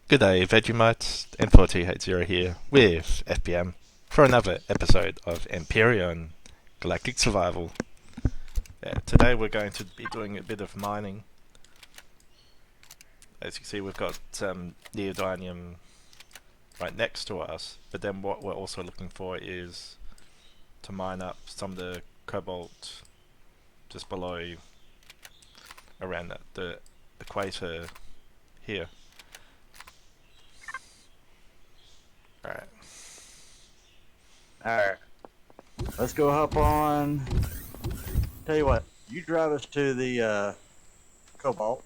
Good day, Vegemites, N4T80 here with FPM for another episode of Empyrion Galactic Survival. Today we're going to be doing a bit of mining. As you can see, we've got neodymium right next to us, but then what we're also looking for is to mine up some of the cobalt just below, around the equator here. Alright. Alright, let's go hop on. Tell you what, you drive us to the Cobalt.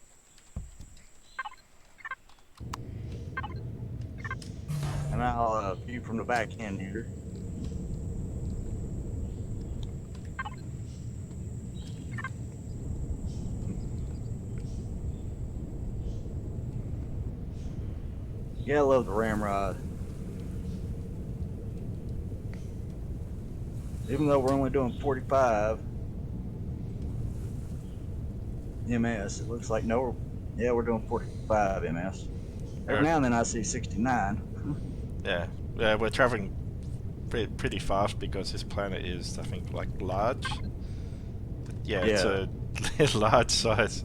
And I'll view from the back end here. Yeah, I love the ramrod. Even though we're only doing 45 MS, it looks like no. Yeah, we're doing 45 MS. Every now and then I see 69. Yeah, we're traveling pretty fast because this planet is, I think, like large. But yeah, it's Yeah, a large size.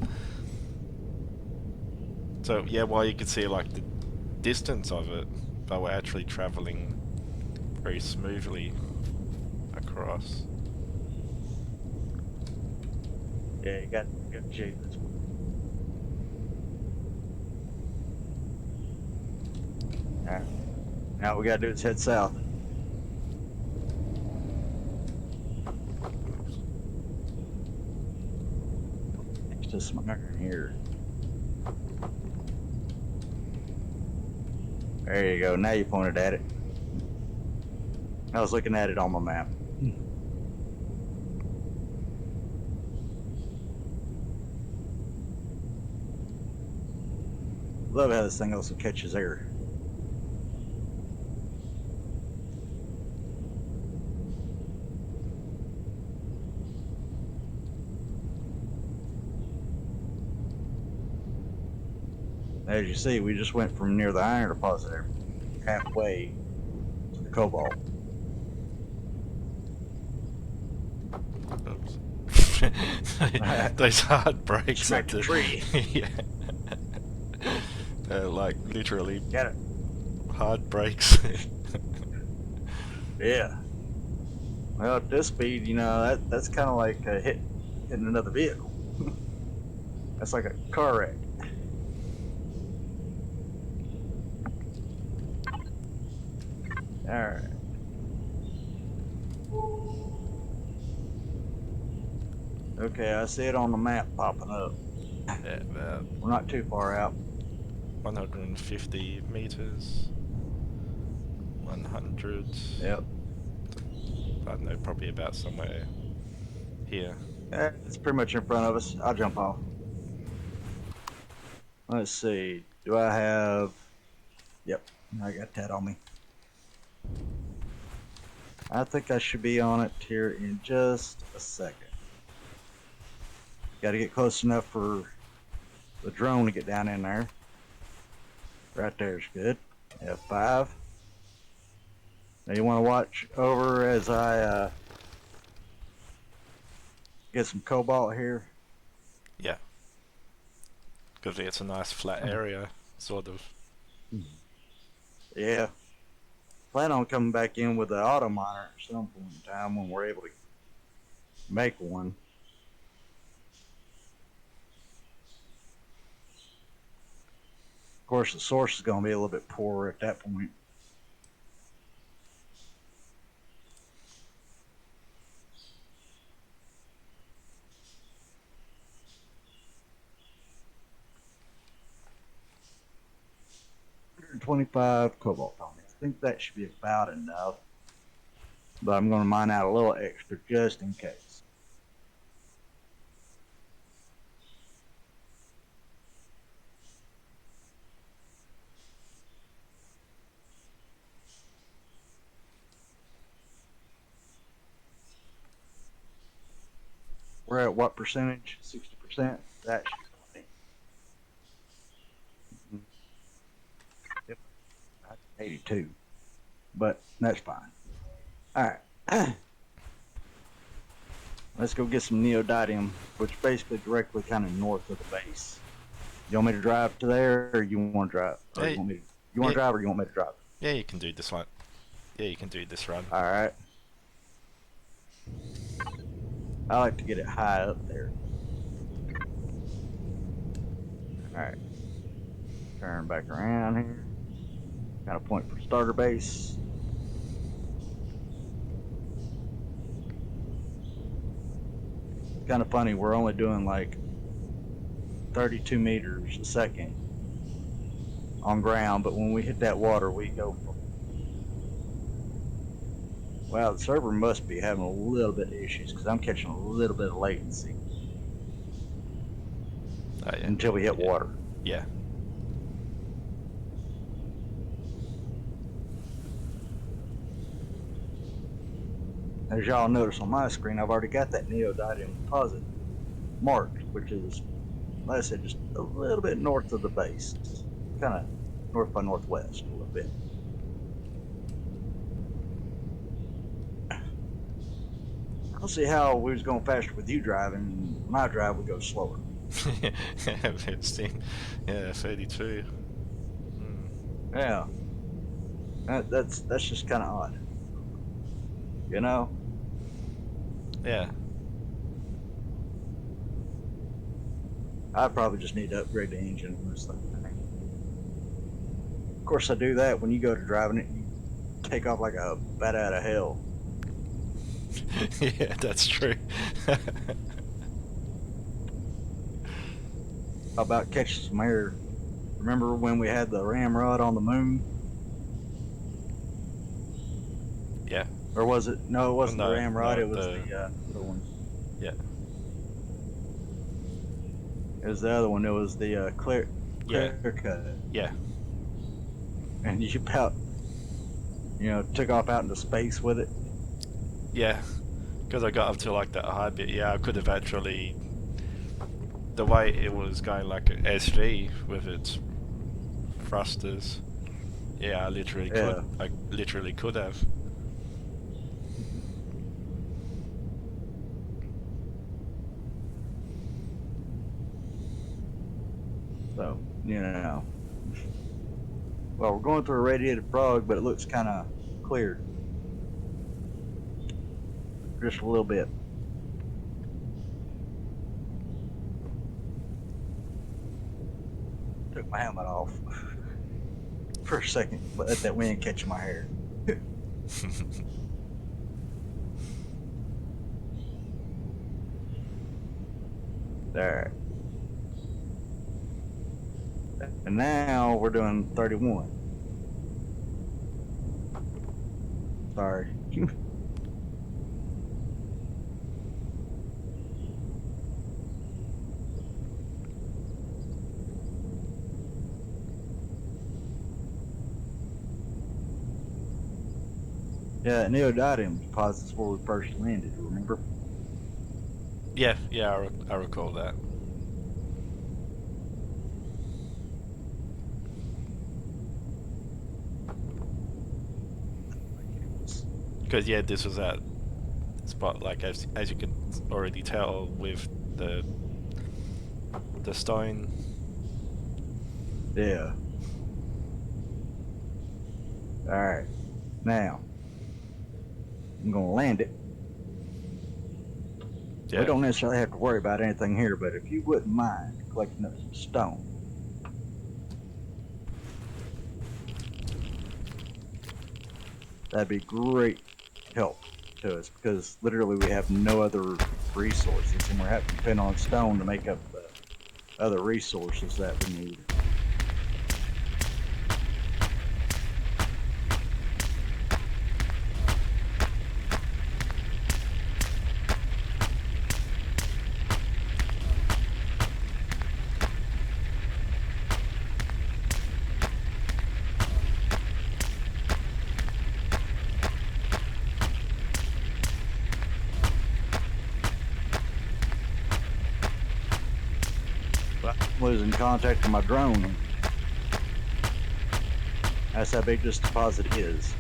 So yeah, while you can see like the distance of it, but we're actually traveling very smoothly across. yeah, you got to shape this one. Alright, now what we gotta do is head south. Next to some iron here. There you go. Now you pointed at it. I was looking at it on my map. Love how this thing also catches air. As you see, we just went from near the iron deposit there, halfway to the cobalt. Oops. Those hard brakes Smacked a tree. yeah. Like literally Got it. hard brakes. Yeah. Well, at this speed, that's kind of like hitting another vehicle. That's like a car wreck. All right. Okay, I see it on the map popping up. Yeah, about We're not too far out. 150 meters. 100. Yep. I don't know, probably about somewhere here. It's pretty much in front of us. I'll jump off. Let's see. Do I have? Yep, I got that on me. I think I should be on it here in just a second. Got to get close enough for the drone to get down in there. Right there's good. F5. Now you want to watch over as I get some cobalt here. Yeah. Because it's a nice flat area, sort of. Yeah. Plan on coming back in with the auto miner at some point in time when we're able to make one. Of course, the source is going to be a little bit poorer at that point. $125 cobalt on me. I think that should be about enough. But I'm going to mine out a little extra just in case. We're at what percentage? 60%? That should be plenty. 82, but that's fine. All right. Let's go get some neodymium, which is basically directly kind of north of the base. You want me to drive to there, or you want to drive, or Hey, you want yeah, to drive, or you want me to drive? yeah, you can do this one. Yeah, you can do this run. All right. I like to get it high up there. All right. Turn back around here. Kind of point for starter base. Kind of funny. We're only doing like 32 meters a second on ground, but when we hit that water, we go for. Wow, the server must be having a little bit of issues because I'm catching a little bit of latency Oh yeah, until we hit yeah, water. yeah. As y'all notice on my screen, I've already got that neodymium deposit marked, which is, like I said, just a little bit north of the base, kind of north by northwest a little bit. I don't see how we was going faster with you driving. When I drive, we go slower. Yeah, 15. Yeah, 32. Mm. Yeah, that's just kind of odd, you know. Yeah, I probably just need to upgrade the engine on this thing. Of course, I do that when you go to driving it. You take off like a bat out of hell. yeah, that's true. How about catching some air? Remember when we had the ramrod on the moon? Yeah. Or was it? No, it Oh, wasn't the no, ramrod. no, It was the other one. yeah, It was the other one. It was the yeah, clear cut. yeah, And you about, took off out into space with it. yeah. Because I got up to like that high bit, yeah, I could have actually, the way it was going like an SV with its thrusters, yeah, I literally could. Yeah. I literally could have. So, well, we're going through a radiated frog, but it looks kind of cleared. Just a little bit. Took my helmet off for a second, but let that wind catch my hair. There. And now we're doing 31. Sorry. Yeah, neodymium deposits where we first landed, remember? Yeah, yeah, I recall that. Because yeah, this was that spot, like as you can already tell with the stone. Yeah. Alright. Now, I'm going to land it. Yeah. We don't necessarily have to worry about anything here, but if you wouldn't mind collecting up some stone. That'd be great help to us because literally we have no other resources and we're having to depend on stone to make up the other resources that we need. But I'm losing contact with my drone. That's how big this deposit is.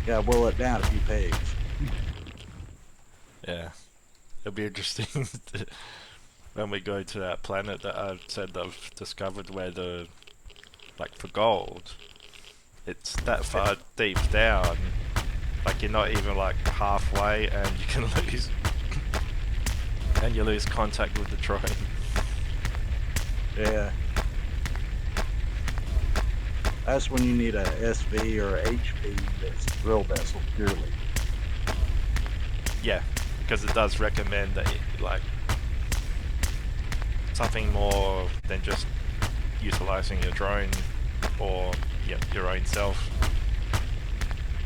Gotta boil it down a few pegs. Yeah, it'll be interesting when we go to that planet that I said I've discovered where the, like for gold, it's that far deep down, like you're not even like halfway and you can lose, and you lose contact with the drone. Yeah. That's when you need a SV or a HP that's a drill vessel purely. Yeah, because it does recommend that like something more than just utilizing your drone or your own self.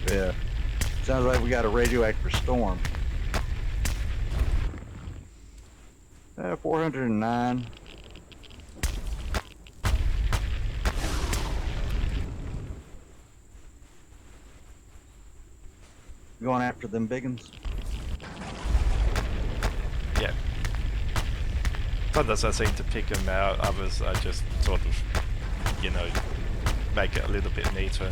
Yeah. Sounds like we got a radioactive storm. 409. Going after them biggins. Yeah. Sometimes I seem to pick them out, others I just sort of, make it a little bit neater.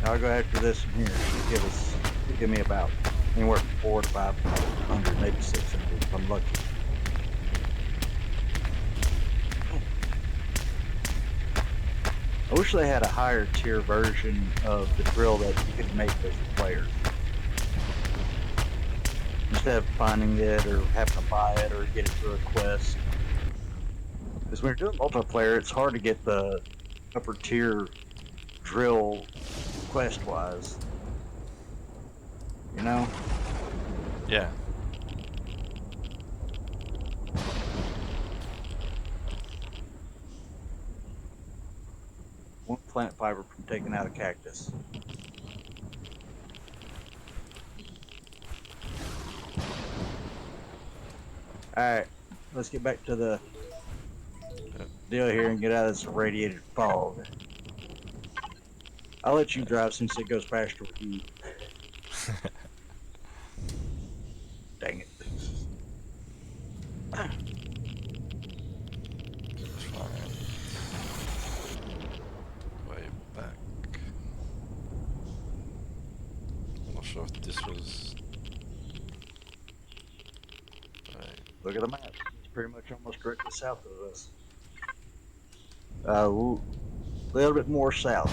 I'll go after this one here. Should give me about anywhere from 400 to 500, maybe 600 if I'm lucky. I wish they had a higher tier version of the drill that you could make as a player. Instead of finding it or having to buy it or get it through a quest. Because when you're doing multiplayer, it's hard to get the upper tier drill quest-wise. You know? Yeah. One plant fiber from taking out a cactus. Alright, let's get back to the deal here and get out of this irradiated fog. I'll let you drive since it goes faster with you. Dang it. Fine. Way back. I'm not sure if this was... Right. Look at the map. It's pretty much almost directly south of us. A little bit more south.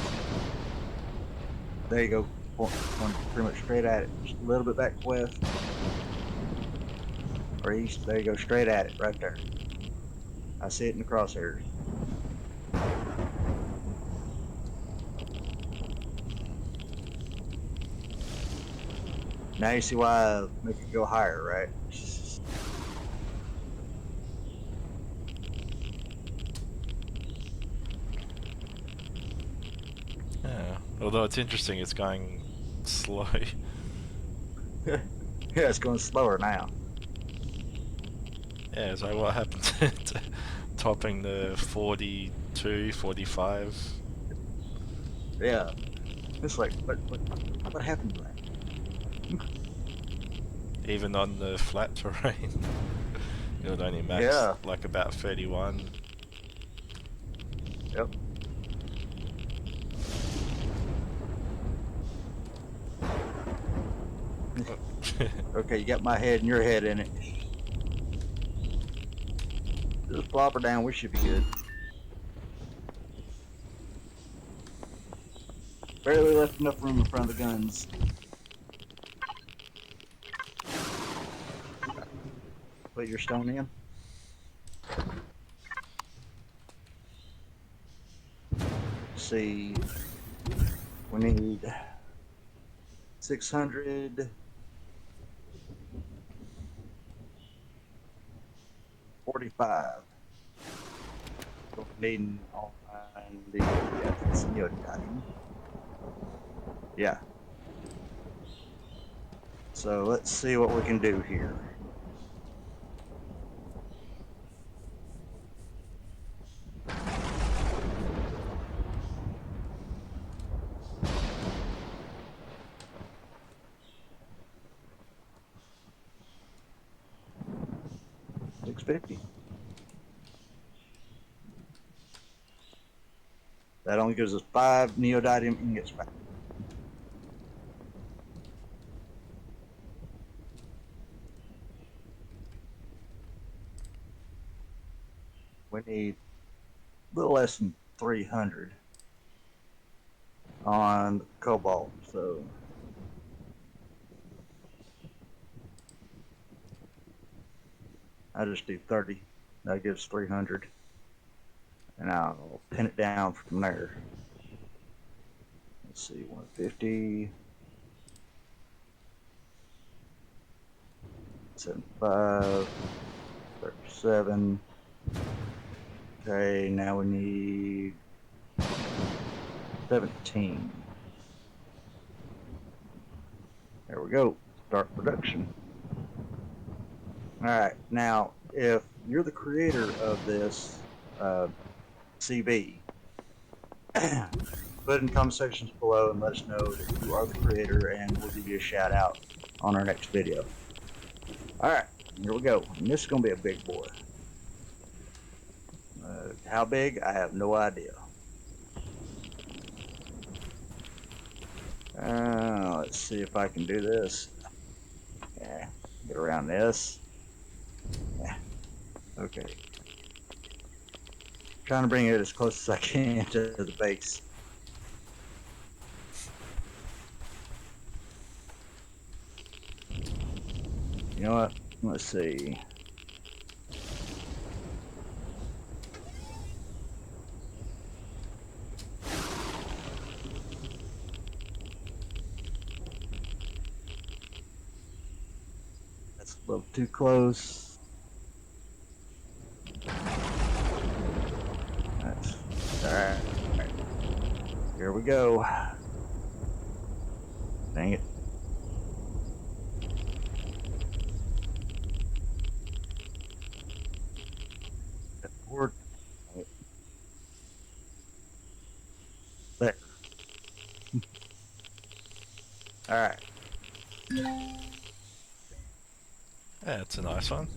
There you go. Going pretty much straight at it. Just a little bit back west. Or east. There you go. Straight at it. Right there. I see it in the crosshairs. Now you see why I make it go higher, right? Yeah. Although it's interesting, it's going slow. Yeah, it's going slower now. Yeah, so what happened to topping the 42, 45? Yeah. It's like, what happened to that? Even on the flat terrain, it would only max Yeah. like about 31. Yep. Okay, you got my head and your head in it. Just plop her down, we should be good. Barely left enough room in front of the guns. Put your stone in. Let's see. We need 600. 45. Needing online the yeah. So let's see what we can do here. 650. That only gives us 5 neodymium ingots back. We need a little less than 300 on cobalt, so I just do 30. That gives 300, and I'll pin it down from there. Let's see, 150, 75, 37. Okay, now we need 17. There we go. Start production. Alright, now if you're the creator of this CB, put in comment sections below and let us know that you are the creator, and we'll give you a shout out on our next video. Alright, here we go. And this is going to be a big boy. How big? I have no idea. Let's see if I can do this. Yeah, get around this. Yeah, okay. Trying to bring it as close as I can to the base. You know what? Let's see. That's a little too close. That's alright. Here we go. Dang it. Forward. There. Alright. Yeah, it's a nice one.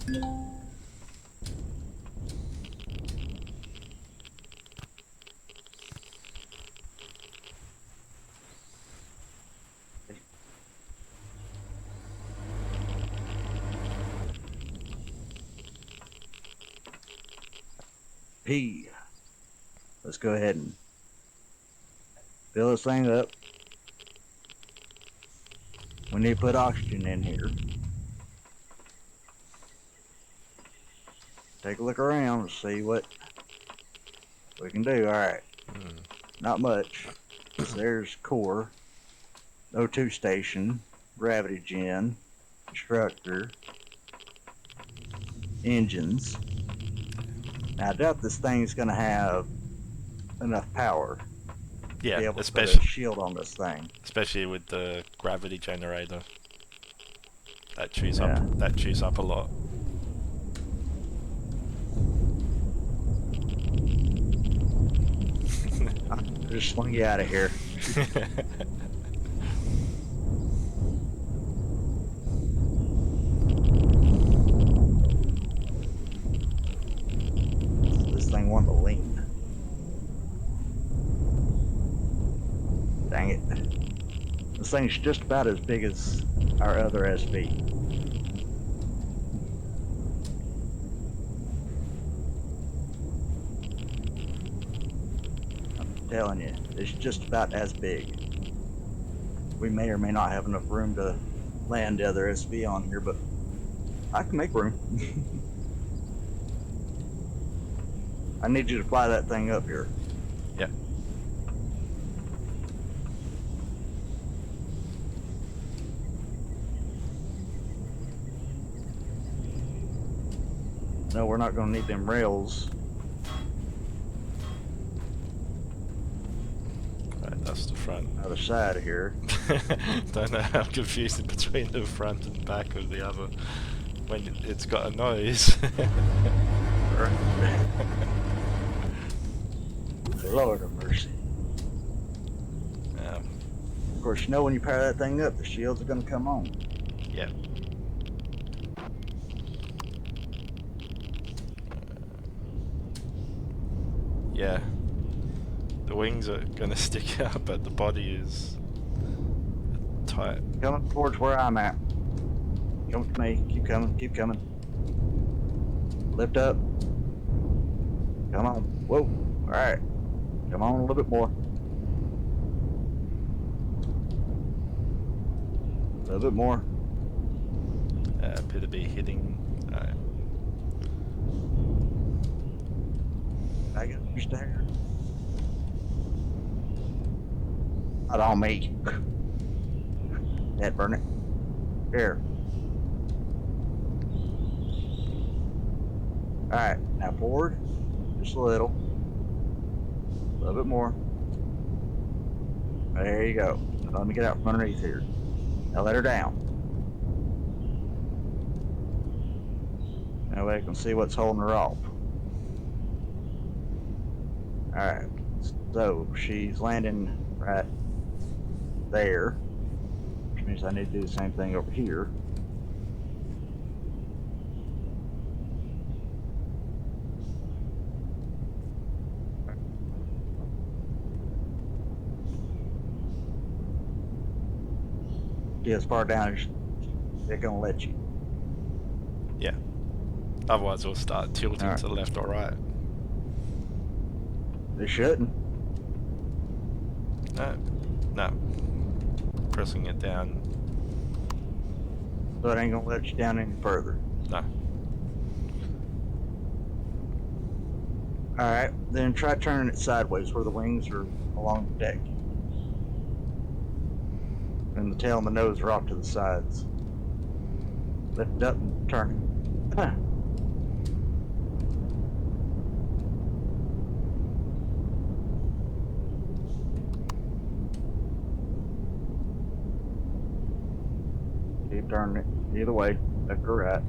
P. Let's go ahead and fill this thing up. We need to put oxygen in here. Take a look around and see what we can do. Alright. Not much. So there's core, O2 station, gravity gen, constructor, engines. Now I doubt this thing's gonna have enough power to be Yeah, able to put a especially shield on this thing. with the gravity generator. That chews Yeah. up a lot. I'll just swing you out of here. This thing wanted to lean. Dang it. This thing's just about as big as our other SV. I'm telling you, it's just about as big. We may or may not have enough room to land the other SV on here, but I can make room. I need you to fly that thing up here. Yep. No, we're not going to need them rails. Right, that's the front. Other side of here. Don't know how confusing between the front and back of the other when it's got a noise. Lord of mercy. Yeah. Of course, you know when you power that thing up, the shields are going to come on. Yeah. Yeah. The wings are gonna stick out, but the body is tight. Coming towards where I'm at. Come to me. Keep coming. Keep coming. Lift up. Come on. Whoa. All right. Come on a little bit more. A little bit more. Appear to be hitting. I got pushed there. Not on me. Head burn it. Here. All right. Now forward. Just a little. A little bit more. There you go. Now let me get out from underneath here. Now let her down. That way I can see what's holding her off. Alright. So she's landing right there. Which means I need to do the same thing over here. Get as far down as they're gonna let you. Yeah. Otherwise, it'll start tilting Alright. to the left or right. They shouldn't. No. Pressing it down. So it ain't gonna let you down any further. No. Alright, then try turning it sideways where the wings are along the deck. And the tail and the nose are off to the sides. Lift it up and turn it. Keep turning it either way, left or right.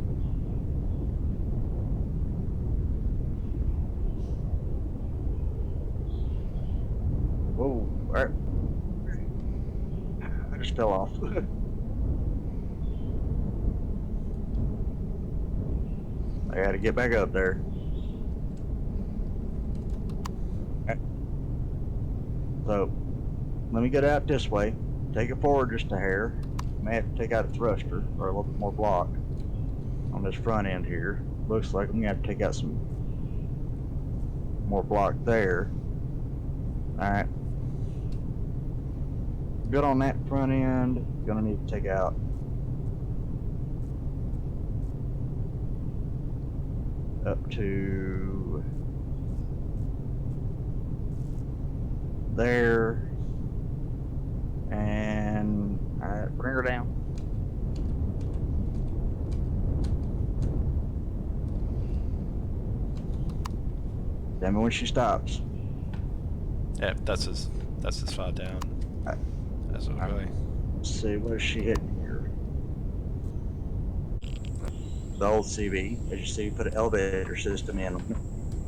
Whoa, alright. I just fell off. I gotta get back up there. So, let me get out this way. Take it forward just a hair. May have to take out a thruster or a little bit more block on this front end here. Looks like I'm gonna have to take out some more block there. Alright. Good on that front end. Gonna need to take out up to there. And alright, bring her down. Tell me when she stops. Yeah, that's as far down as it'll go. Let's see, where's she hitting here? The old CV, as you see, put an elevator system in.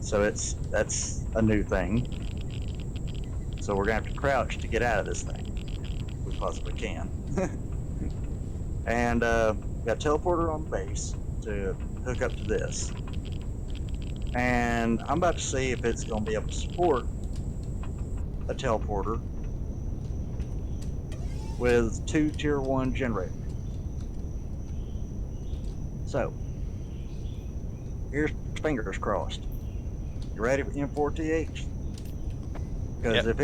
So that's a new thing. So we're gonna have to crouch to get out of this thing. If we possibly can. And got a teleporter on the base to hook up to this. And I'm about to see if it's gonna be able to support a teleporter with 2 tier 1 generators. So here's fingers crossed. You ready for M4TH? Because Yep.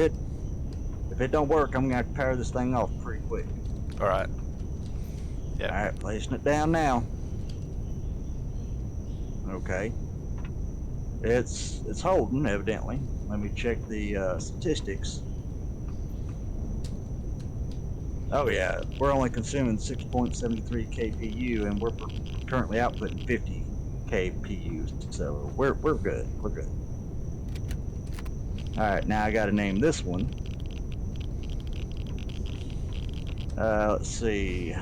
if it don't work, I'm gonna have to power this thing off pretty quick. All right. Yeah. All right, placing it down now. Okay. It's holding evidently. Let me check the statistics. Oh yeah, we're only consuming 6.73 kPu, and we're currently outputting 50 kPu. So we're good. We're good. All right, now I got to name this one. Let's see.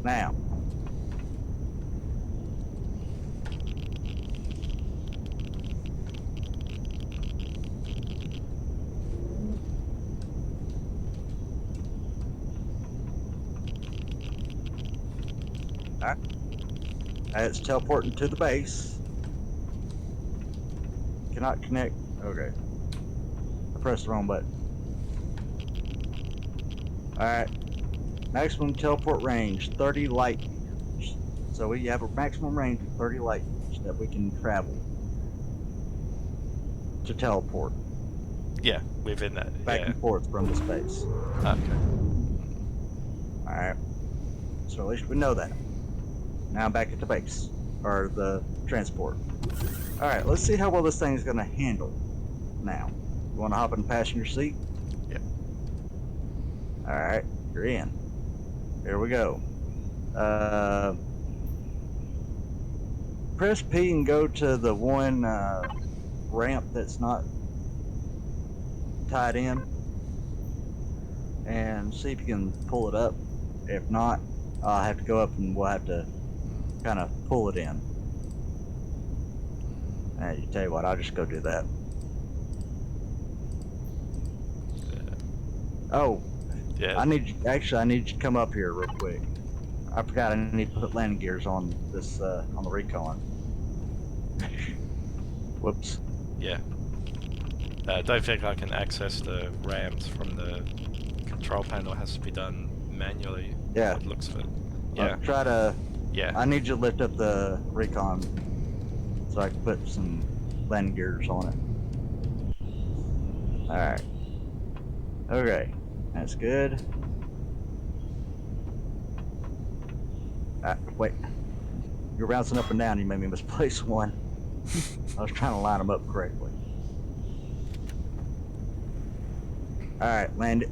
Now, Alright. It's teleporting to the base. Cannot connect. Okay. I pressed the wrong button. Alright. Maximum teleport range, 30 light years. So we have a maximum range of 30 light years that we can travel to teleport Yeah, within that. back Yeah. and forth from the space. Okay. Alright. So at least we know that. Now I'm back at the base. Or the transport. Alright, let's see how well this thing's gonna handle now. You wanna hop in the passenger seat? Yep. Alright, you're in. Here we go. Press P and go to the one ramp that's not tied in and see if you can pull it up. If not, I'll have to go up and we'll have to kind of pull it in. And you tell you what, I'll just go do that. Oh, Yeah. I need you to come up here real quick. I forgot I need to put landing gears on this on the recon. Whoops. Yeah. I don't think I can access the ramps from the control panel. It has to be done manually. Yeah. It looks for it. Yeah. Try to. Yeah. I need you to lift up the recon so I can put some landing gears on it. Alright. Okay. That's good. Wait. You're bouncing up and down. You made me misplace one. I was trying to line them up correctly. Alright, land it.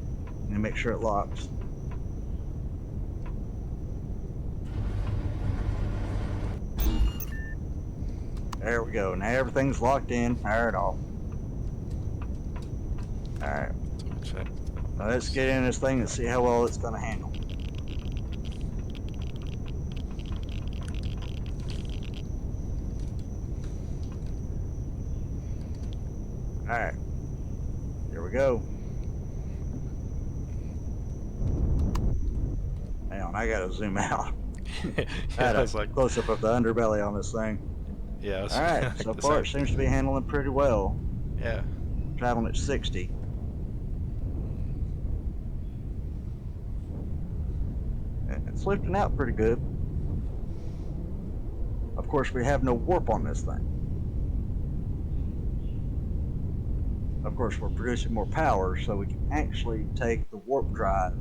And make sure it locks. There we go. Now everything's locked in. Fire it off. Alright. Check. Now let's get in this thing and see how well it's going to handle. Alright. Here we go. Hang on, I gotta zoom out. Yeah, I had I a was like, close-up of the underbelly on this thing. yeah. I was Alright, like so the far same it seems to be handling pretty well. Yeah. Traveling at 60. It's lifting out pretty good. Of course, we have no warp on this thing. Of course, we're producing more power, so we can actually take the warp drive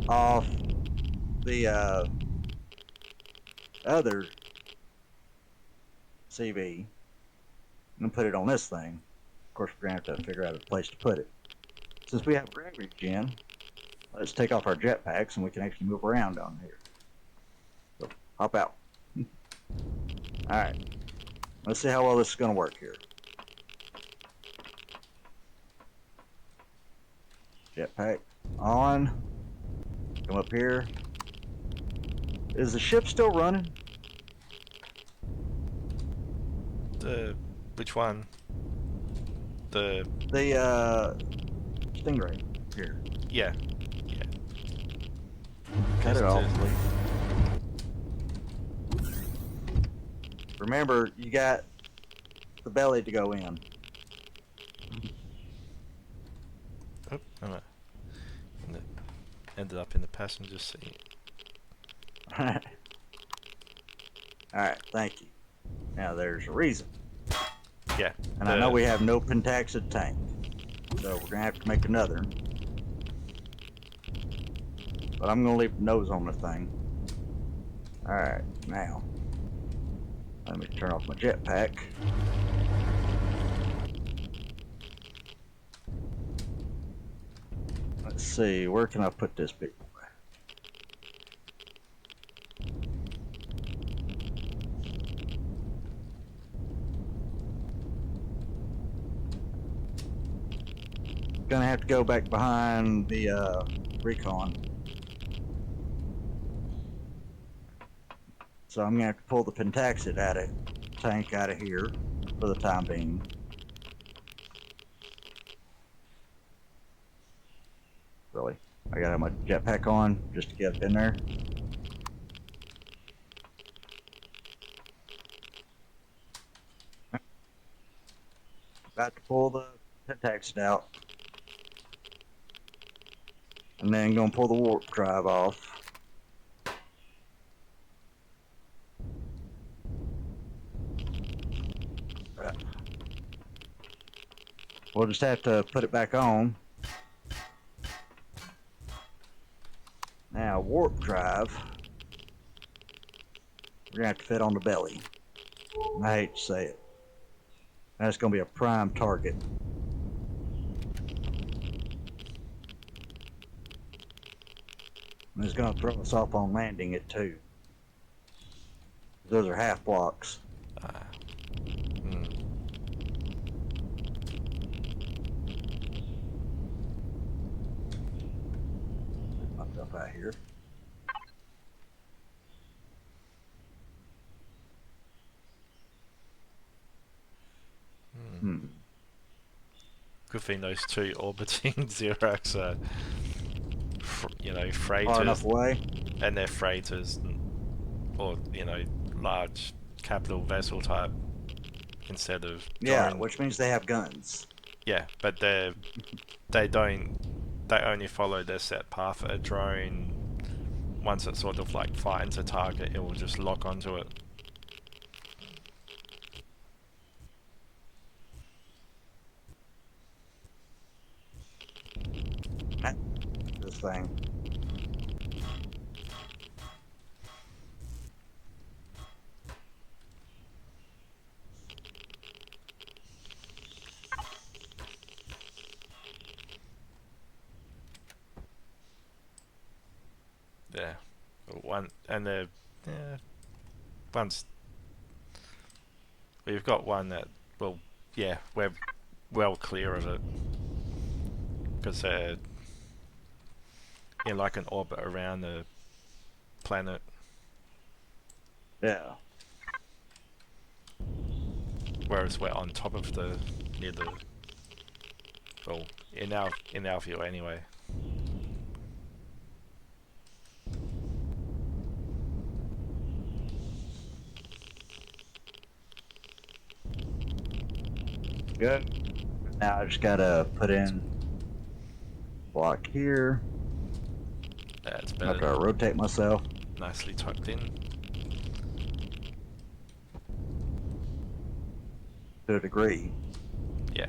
off the other CV and put it on this thing. Of course, we're going to have to figure out a place to put it. Since we have gravity gen, let's take off our jetpacks and we can actually move around down here. So, hop out. Alright. Let's see how well this is going to work here. Jetpack on. Come up here. Is the ship still running? Which one? The Stingray here. yeah. Yeah. Cut Yes, it off, is. please. Remember, you got the belly to go in. Oh, I'm ended up in the passenger seat. Alright, thank you. Now there's a reason. Yeah. And I know we have no pentaxid tank. So we're gonna have to make another. But I'm gonna leave the nose on the thing. Alright, now. Let me turn off my jetpack. Let's see, where can I put this big boy? Gonna have to go back behind the recon. So I'm gonna have to pull the pentaxid tank out of here for the time being. Really, I gotta have my jetpack on just to get up in there. About to pull the text out. And then gonna pull the warp drive off. Right. We'll just have to put it back on. Now, warp drive, we're gonna have to fit on the belly. I hate to say it. That's gonna be a prime target. And it's gonna throw us off on landing it too. Those are half blocks. Hmm. Get myself out here. Hmm. Good thing those two orbiting Xerox are, Far enough freighters, away. and they're freighters, or large capital vessel type instead of Yeah, drone. which means they have guns. Yeah, but they don't. They only follow their set path. A drone, once it sort of like finds a target, it will just lock onto it. This thing. Yeah, one and the one's we've got one that we're well clear of it because they're in like an orbit around the planet. Yeah. Whereas we're on top of the near the well in our view anyway. Good. Now I just gotta put in block here. That's I've better. gotta rotate myself Nicely tucked in. to a degree. Yeah.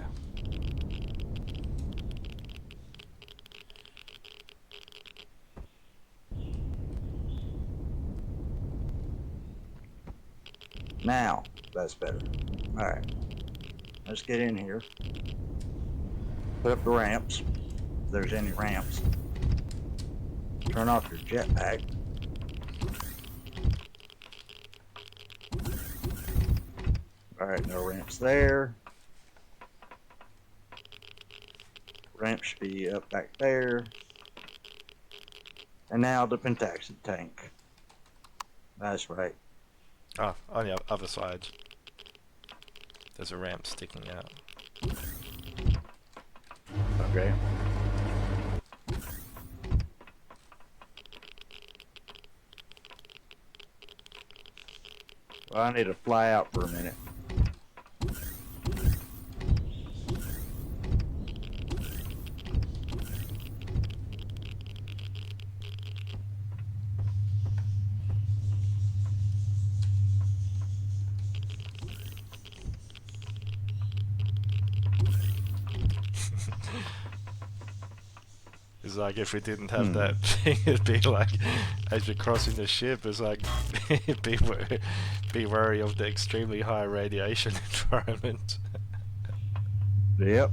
Now, that's better. Alright. Let's get in here. Put up the ramps. If there's any ramps. Turn off your jetpack. Alright, no ramps there. Ramp should be up back there. And now the pentaxid tank. That's right. Oh, on the other side, there's a ramp sticking out. Okay. Well, I need to fly out for a minute. It's like if we didn't have that thing, it'd be like as you're crossing the ship, it's like be wary of the extremely high radiation environment Yep.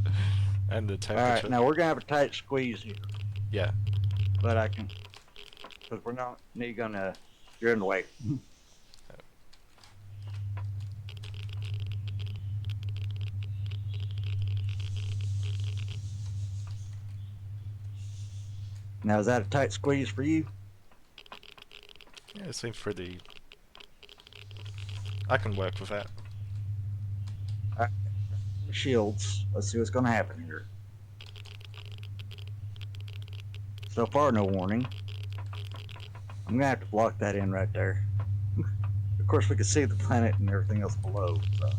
and the All temperature. right, now we're gonna have a tight squeeze here, Yeah. but I can, because we're not gonna. You're in the way. Now is that a tight squeeze for you? Yeah, it seems pretty. I can work with that. All right. Shields. Let's see what's gonna happen here. So far, no warning. I'm gonna have to block that in right there. Of course, we can see the planet and everything else below. So.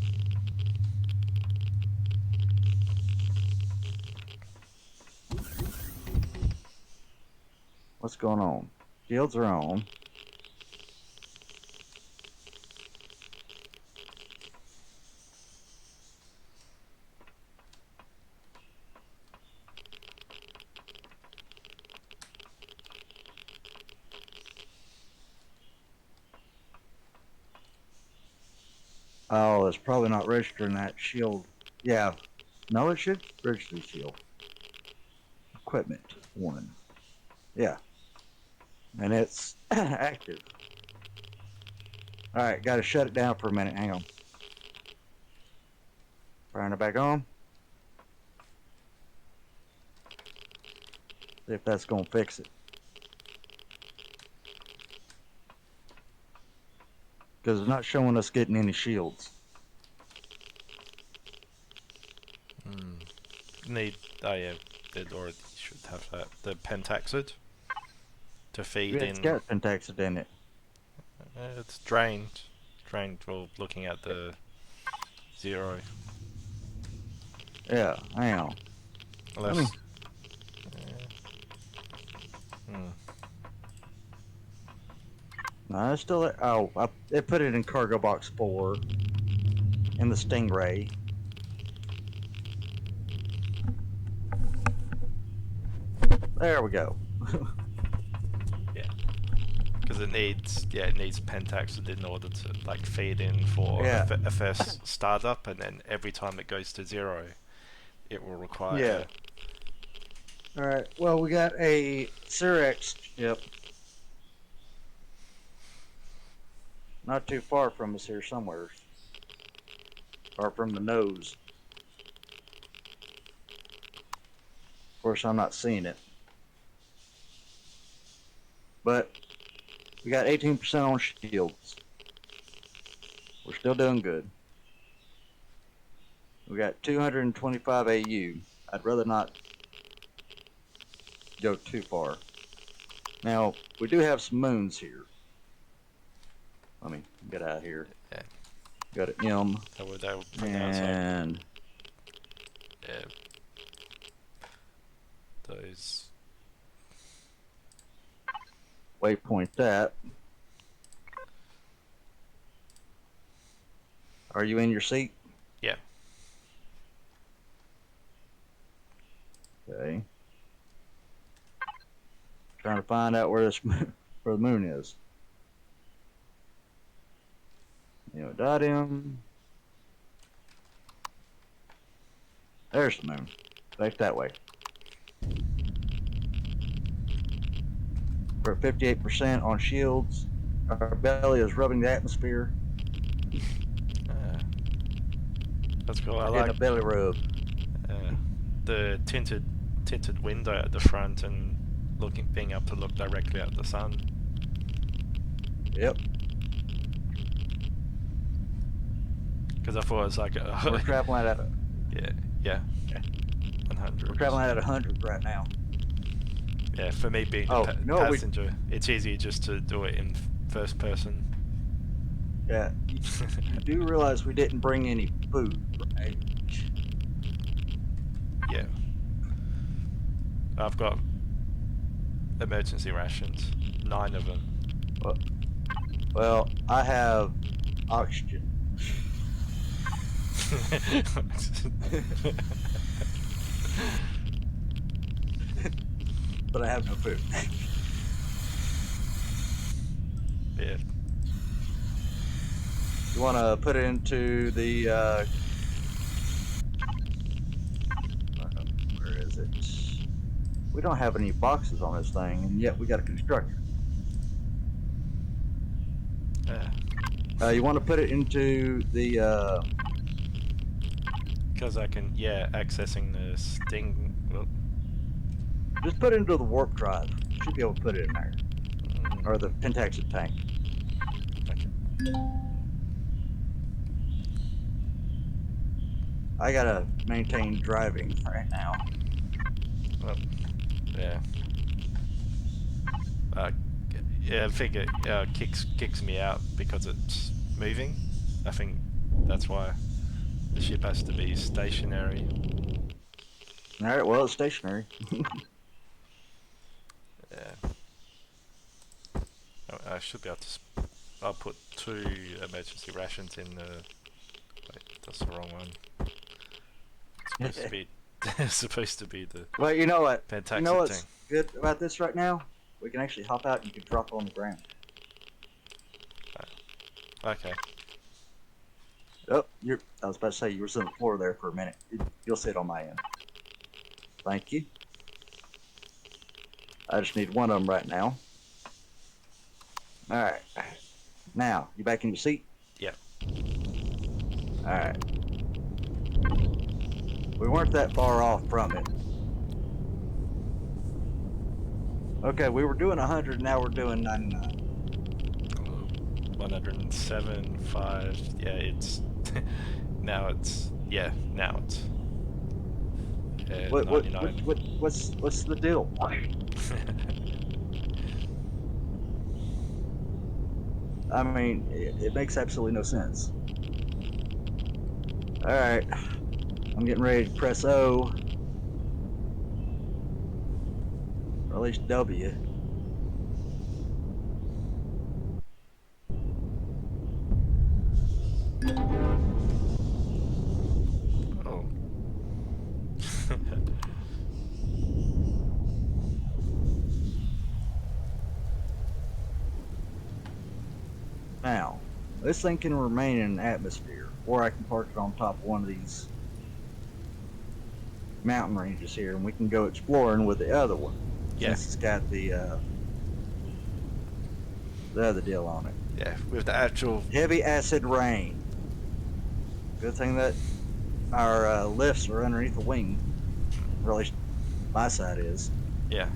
What's going on? Shields are on. Oh, it's probably not registering that shield. Yeah. No, it should register the shield. Equipment 1. Yeah. And it's active. Alright, gotta shut it down for a minute. Hang on. Turn it back on. See if that's gonna fix it. Because it's not showing us getting any shields. Need. Oh yeah, it already should have that. The pentaxid to feed It's in. got pentaxid in it. It's drained. Drained while looking at the 0. Yeah, hang on. Unless. No, it's still there. Oh, they put it in cargo box 4 in the Stingray. There we go. Yeah. Because it needs pentaxid in order to like feed in for a first startup, and then every time it goes to 0, it will require. Yeah. All right. Well, we got a Cyrex chip not too far from us here somewhere, or from the nose. Of course, I'm not seeing it, but we got 18% on shields. We're still doing good. We got 225 AU. I'd rather not go too far. Now, we do have some moons here. Let me get out of here. Yeah. Got an M. That would bring and yeah. Those. Waypoint that. Are you in your seat? Yeah. Okay. Trying to find out where where the moon is. Dot M. There's the moon. Back that way. We're at 58% on shields. Our belly is rubbing the atmosphere. That's cool. I like like a belly rub. The tinted window at the front and being able to look directly at the sun. Yep. Because I thought it was like we're traveling at yeah 100. We're traveling at 100 right now. Yeah, for me being the passenger, it's easier just to do it in first person. Yeah, you do realize we didn't bring any food, right? Yeah. I've got emergency rations, 9 of them. Well, I have oxygen. But I have no food. Yeah. You want to put it into the where is it? We don't have any boxes on this thing, and yet we got a constructor. You want to put it into the because I can, accessing the sting. Well, just put it into the warp drive. Should be able to put it in there, or the pentaxid tank. Okay. I gotta maintain driving right now. Well, yeah. I think it kicks me out because it's moving. I think that's why the ship has to be stationary. All right, well, it's stationary. Yeah. I should be able to. I'll put 2 emergency rations in the. Wait, that's the wrong one. It's supposed to be. It's supposed to be the Well, you know what? You Pentaxic know thing. what's good about this right now? We can actually hop out and you can drop on the ground. Okay. Oh, I was about to say you were sitting on the floor there for a minute. You'll sit on my end. Thank you. I just need one of them right now. All right. Now, you back in your seat? Yeah. All right. We weren't that far off from it. Okay, we were doing 100, now we're doing 99. 107, 5. Yeah, it's now it's What 99. what's the deal? I mean, it makes absolutely no sense. All right, I'm getting ready to press O, or at least W. Oh. Now, this thing can remain in atmosphere, or I can park it on top of one of these mountain ranges here, and we can go exploring with the other one, Yeah. since it's got the other deal on it. Yeah, with the actual. Heavy acid rain. Good thing that our lifts are underneath the wing. Or at least my side is. Yeah.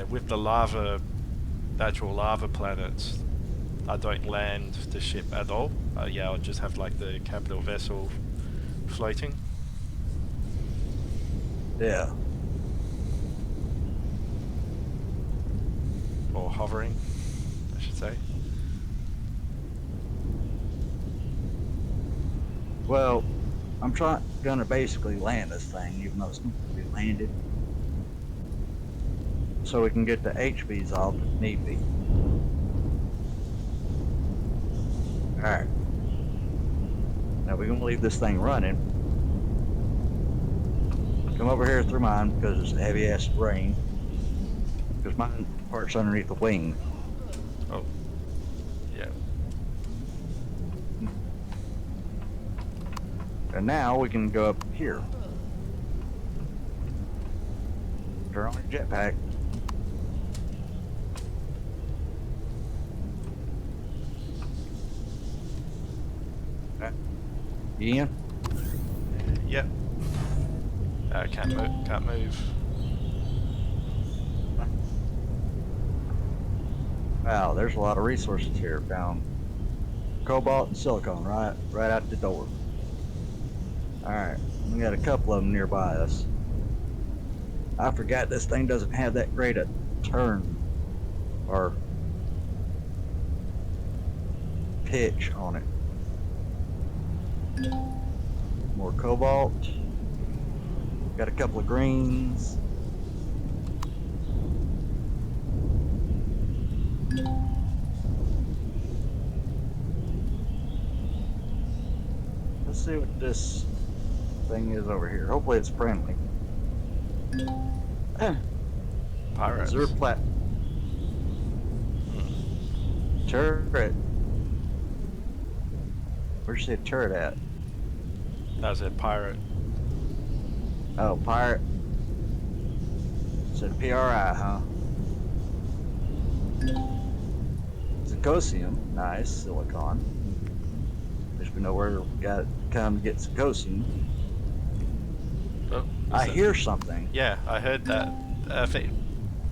With the actual lava planets, I don't land the ship at all. Yeah, I'll just have like the capital vessel floating. Yeah. Or hovering, I should say. Well, I'm gonna basically land this thing, even though it's not gonna be landed, so we can get the HVs off if need be. All right. Now we're gonna leave this thing running. Come over here through mine because it's a heavy acid rain. Because mine parts underneath the wing. Oh. Yeah. And now we can go up here. Turn on your jetpack. Ian? Yep. Can't move. Wow, there's a lot of resources here. Found cobalt and silicon right out the door. Alright, we got a couple of them nearby us. I forgot this thing doesn't have that great a turn or pitch on it. More cobalt. Got a couple of greens. Let's see what this thing is over here. Hopefully it's friendly. Pirates. Is there a turret? Where'd you say turret at? That was a pirate. Oh, pirate. Said PRI, huh? Zirconium. Nice. Silicon. Wish we know where we got to come to get zirconium. Oh, I hear something. Yeah, I heard that. I think,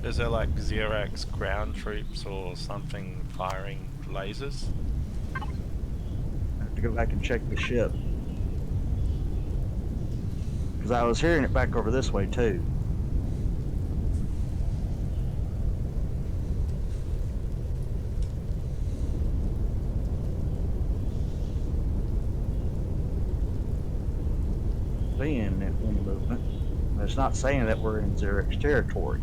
is there like Xerax ground troops or something firing lasers? I have to go back and check the ship. Because I was hearing it back over this way too. Seeing any movement. It's not saying that we're in Xerix territory.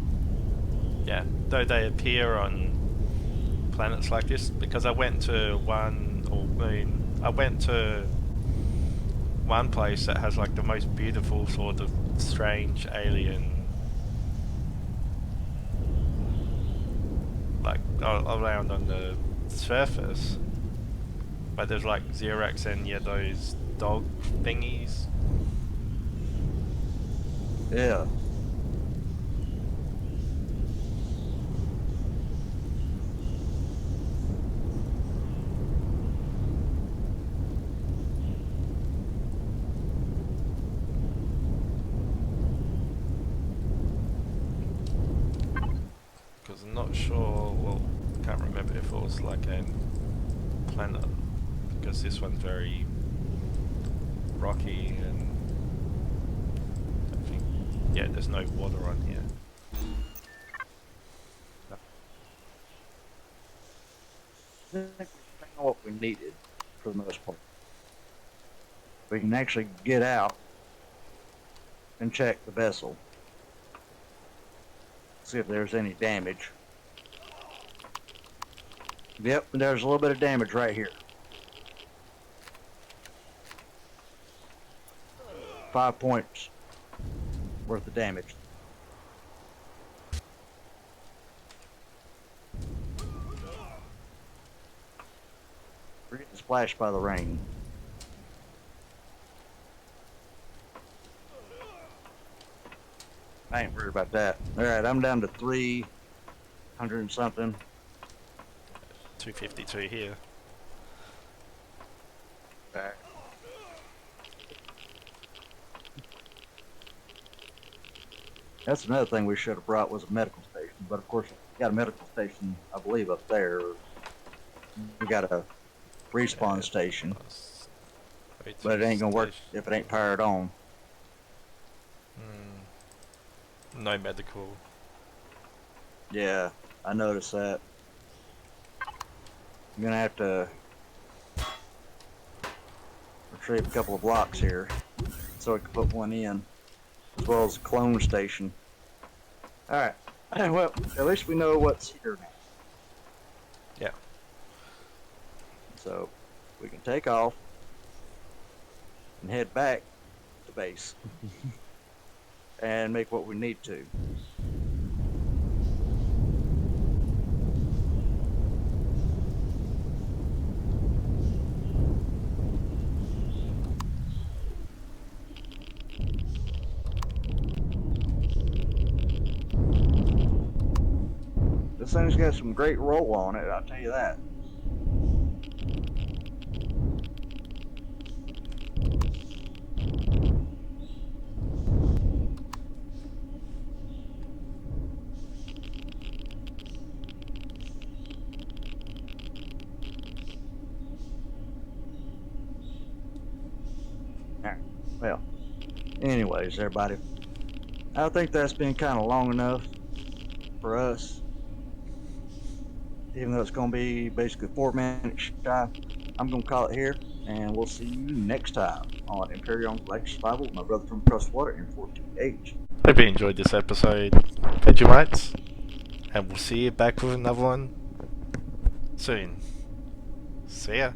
Yeah, though they appear on planets like this? Because I went to I went to one place that has like the most beautiful sort of strange alien like around on the surface, but there's like Xerox and yeah those dog thingies. Yeah. Because I'm not sure. Well, can't remember if it was like a planet. Because this one's very rocky and I think yeah, there's no water on here. I think we found what we needed for the most part. We can actually get out and check the vessel, see if there's any damage. Yep, there's a little bit of damage right here. 5 points worth of damage. We're getting splashed by the rain. I ain't worried about that. Alright, I'm down to 300 and something. 252 here. Alright. That's another thing we should have brought was a medical station. But of course, we got a medical station, I believe, up there. We got a respawn station. But it ain't gonna work if it ain't powered on. No medical. Yeah, I noticed that. I'm gonna have to retrieve a couple of blocks here so I can put one in, as well as a clone station. Alright, well, at least we know what's here now. Yeah. So, we can take off and head back to base and make what we need to. This thing's got some great roll on it, I'll tell you that. Alright, well, anyways, everybody, I think that's been kind of long enough for us. Even though it's going to be basically 4 minutes shy, I'm going to call it here, and we'll see you next time on Empyrion Galactic Survival with my brother from across the water in 42H. Hope you enjoyed this episode, Vegemites, and we'll see you back with another one soon. See ya.